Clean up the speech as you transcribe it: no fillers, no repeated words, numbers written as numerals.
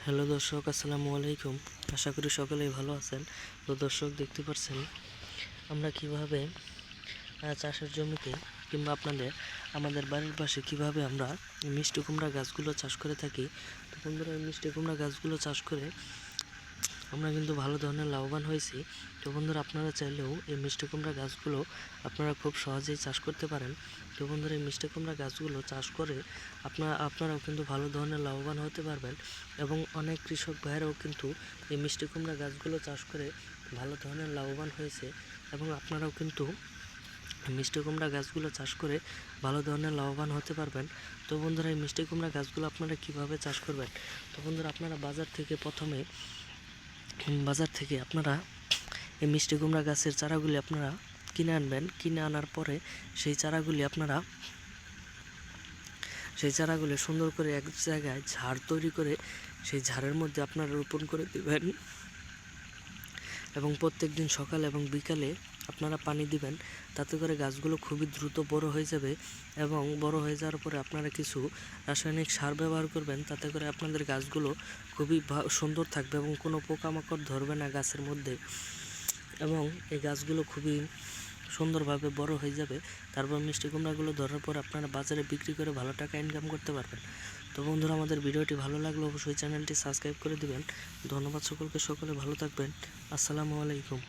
Hello দর্শক, আসসালামু আলাইকুম। আশা করি সকলেই ভালো আছেন। তো দর্শক, দেখতে পাচ্ছেন আমরা কিভাবে চাষের জমিতে কিংবা আমাদের বাড়ির পাশে কিভাবে আমরা মিষ্টি কুমড়া গাছগুলো চাষ করে থাকি। তো বন্ধুরা, এই মিষ্টি কুমড়া গাছগুলো চাষ করে আমরা কিন্তু ভালো ধরনের লাভবান হয়েছি। তো বন্ধুরা, আপনারা চাইলেও এই মিষ্টি কুমড়া গাছগুলো আপনারা খুব সহজেই চাষ করতে পারেন। তো বন্ধুরা, এই মিষ্টি কুমড়া গাছগুলো চাষ করে আপনারাও কিন্তু ভালো ধরনের লাভবান হতে পারবেন। এবং অনেক কৃষক ভাইয়েরাও কিন্তু এই মিষ্টি কুমড়া গাছগুলো চাষ করে ভালো ধরনের লাভবান হয়েছে। এবং আপনারাও কিন্তু মিষ্টি কুমড়া গাছগুলো চাষ করে ভালো ধরনের লাভবান হতে পারবেন। তো বন্ধুরা, এই মিষ্টি কুমড়া গাছগুলো আপনারা কিভাবে চাষ করবেন? তো বন্ধুরা, আপনারা বাজার থেকে আপনারা এই মিষ্টি কুমড়া গাছের চারাগুলি আপনারা কিনে আনবেন। কিনে আনার পরে সেই চারাগুলি সুন্দর করে এক জায়গায় ঝাড় তৈরি করে সেই ঝাড়ের মধ্যে আপনারা রোপণ করে দিবেন। এবং প্রত্যেক দিন সকাল এবং বিকালে আপনারা পানি দিবেন। তাতে করে গাছগুলো খুবই দ্রুত বড় হয়ে যাবে। এবং বড় হয়ে যাওয়ার পরে আপনারা কিছু রাসায়নিক সার ব্যবহার করবেন। তাতে করে আপনাদের গাছগুলো খুবই সুন্দর থাকবে এবং কোনো পোকামাকড় ধরবে না গাছের মধ্যে। এবং এই গাছগুলো খুবই সুন্দরভাবে বড় হয়ে যাবে। তারপর মিষ্টি কুমড়াগুলো ধরার পর আপনারা বাজারে বিক্রি করে ভালো টাকা ইনকাম করতে পারবেন। তো বন্ধুরা, আমাদের ভিডিওটি ভালো লাগলে অবশ্যই চ্যানেলটি সাবস্ক্রাইব করে দিবেন। ধন্যবাদ সকলকে। সকলে ভালো থাকবেন। আসসালামু আলাইকুম।